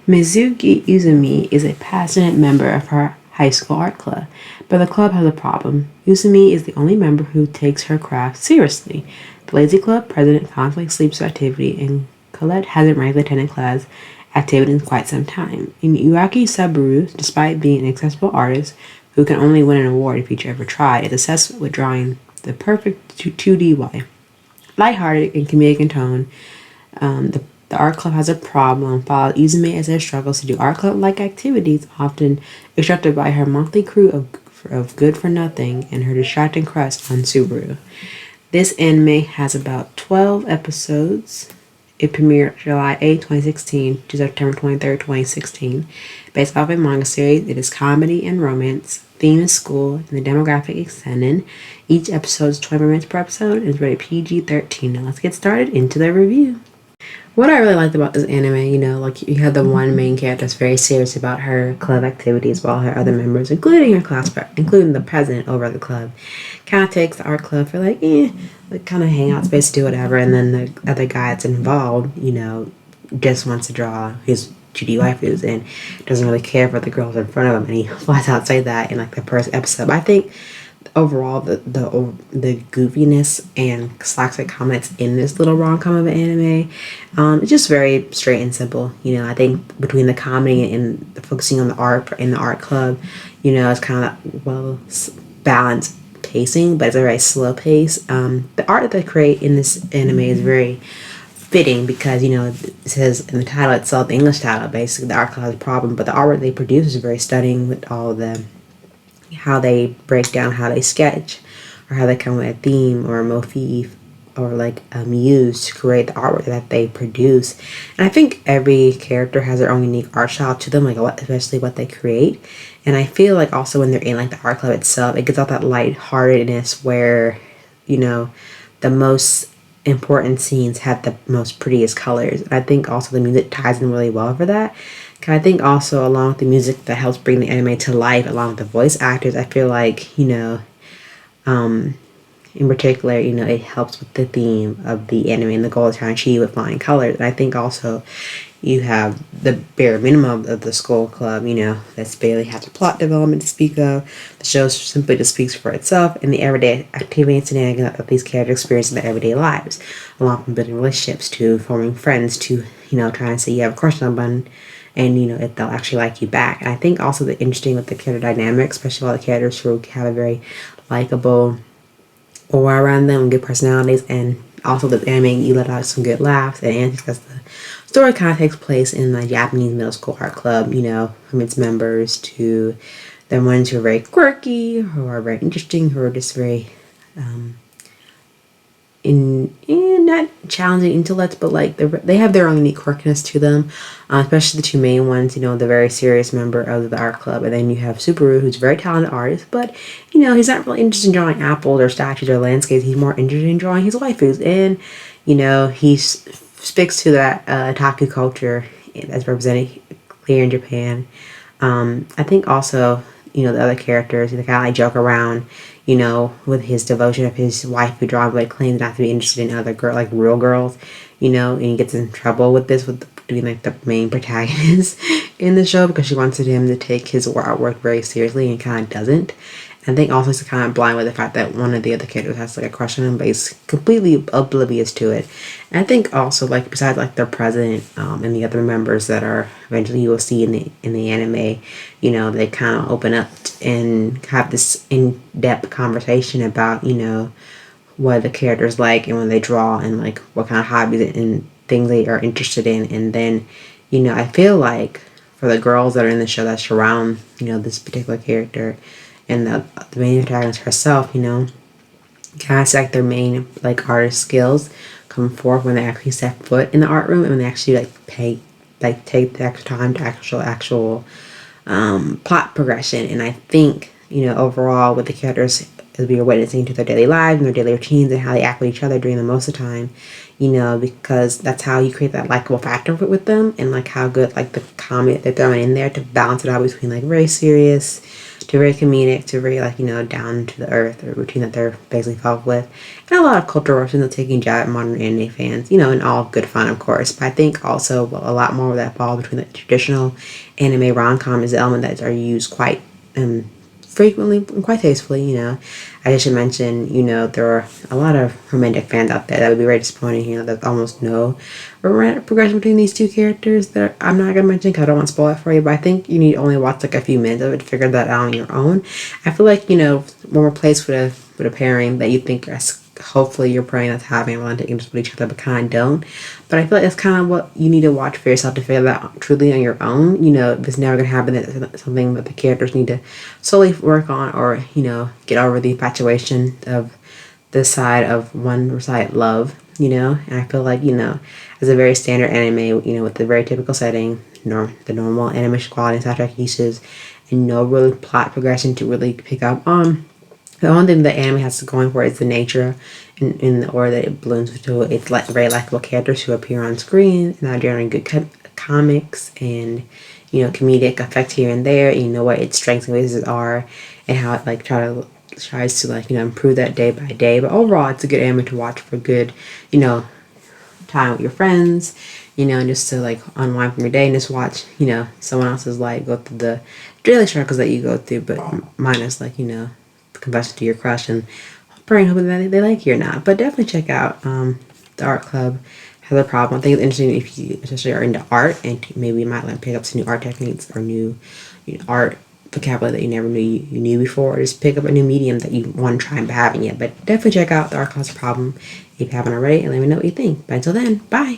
Mizuki Izumi is a passionate member of her high school art club, but the club has a problem. Izumi is the only member who takes her craft seriously. The Lazy Club president constantly sleeps through activity, and Colette hasn't regularly attended class activity in quite some time. And Yuaki Saburo, despite being an accessible artist who can only win an award if each ever tried, is obsessed with drawing the perfect 2D Y. Lighthearted and comedic in tone, the art club has a problem. Follow Izumi as her struggles to do art club like activities, often instructed by her monthly crew of good for nothing and her distracting crush on Subaru. This anime has about 12 episodes. It premiered July 8, 2016 to September 23rd, 2016. Based off a manga series, it is comedy and romance. Theme is school, and the demographic is seinen. Each episode is 20 minutes per episode and is rated PG-13. Now let's get started into the review. What I really liked about this anime, like you had the one main character that's very serious about her club activities, while her other members, including her class, including the president over the club, kind of takes the art club for like kind of hangout space, do whatever, and then the other guy that's involved, just wants to draw his 2D waifus and doesn't really care for the girls in front of him, and he flies out say that in like the first episode. But I think overall the goofiness and slapstick comments in this little rom-com of an anime, it's just very straight and simple. I think between the comedy and focusing on the art in the art club, it's kind of well balanced pacing, but it's a very slow pace. The art that they create in this anime is very fitting because it says in the title itself, the English title, basically the art club has a problem, but the artwork they produce is very stunning with all the how they break down how they sketch or how they come with a theme or a motif or like a muse to create the artwork that they produce. And I think every character has their own unique art style to them, especially what they create. And I feel like also when they're in like the art club itself, it gives out that lightheartedness where the most important scenes have the most prettiest colors. And I think also the music ties in really well for that. I think also along with the music that helps bring the anime to life, along with the voice actors, I feel like, in particular, it helps with the theme of the anime and the goal of trying to achieve with flying colors. And I think also you have the bare minimum of the Skull Club, that's barely has a plot development to speak of. The show simply just speaks for itself and the everyday activities and shenanigans that these characters experience in their everyday lives, along from building relationships to forming friends to, trying to say you have a crush on someone and if they'll actually like you back. And I think also the interesting with the character dynamics, especially all the characters who have a very likable aura around them, good personalities, and also the anime you let out some good laughs and antics, because the story kind of takes place in the Japanese middle school art club, from its members to the ones who are very quirky, who are very interesting, who are just very in not challenging intellects, but like they have their own unique quirkiness to them, especially the two main ones, the very serious member of the art club, and then you have Subaru, who's a very talented artist, but he's not really interested in drawing apples or statues or landscapes. He's more interested in drawing his waifus, and he sticks to that otaku culture that's represented here in Japan. I think also the other characters, they kind of like joke around, with his devotion of his wife who draws, but claims not to be interested in other like real girls, and he gets in trouble with this with being like the main protagonist in the show because she wanted him to take his artwork very seriously and kind of doesn't. I think also he's kind of blind with the fact that one of the other characters has like a crush on him, but he's completely oblivious to it. And I think also like besides like the president and the other members that are eventually you will see in the anime, they kind of open up and have this in-depth conversation about what the characters like and when they draw and like what kind of hobbies and things they are interested in. And then I feel like for the girls that are in the show that surround this particular character and the main protagonist herself, kind of see like their main like artist skills come forth when they actually step foot in the art room and when they actually take the extra time to actual plot progression. And I think overall with the characters as we are witnessing to their daily lives and their daily routines and how they act with each other during the most of the time, because that's how you create that likable factor with them, and like how good like the comedy they're throwing in there to balance it out between like very serious to very comedic, to very like, down to the earth, or routine that they're basically involved with. And a lot of cultural references taking jab at modern anime fans, and all good fun, of course. But I think also a lot more of that fall between the traditional anime rom-com is the element that are used quite frequently and quite tastefully. I should mention, there are a lot of romantic fans out there that would be very disappointing, there's almost no romantic progression between these two characters that I'm not going to mention because I don't want to spoil it for you, but I think you need to only watch like a few minutes of it to figure that out on your own. I feel like, when we're placed with a pairing that you think hopefully you're praying that's having a romantic interest with each other, but kind of don't. But I feel like that's kind of what you need to watch for yourself to figure that out truly on your own. If it's never going to happen, it's something that the characters need to slowly work on, or, get over the infatuation of this side of one side love, And I feel like, as a very standard anime, with the very typical setting, the normal animation quality and soundtrack uses, and no really plot progression to really pick up on. The only thing the anime has going for it is the nature in the order that it blooms into. It's like very likable characters who appear on screen and are generating good comics and, comedic effect here and there. And you know what its strengths and weaknesses are, and how it tries to improve that day by day. But overall, it's a good anime to watch for good, time with your friends, and just to unwind from your day and just watch, someone else's life go through the daily struggles that you go through, but minus confession to your crush, and praying hoping that they like you or not. But definitely check out the art club has a problem. I think it's interesting if you especially are into art, and maybe you might pick up some new art techniques or new art vocabulary that you never knew you knew before, or just pick up a new medium that you want to try and haven't yet. But definitely check out the art club's problem if you haven't already, and let me know what you think. But until then, bye.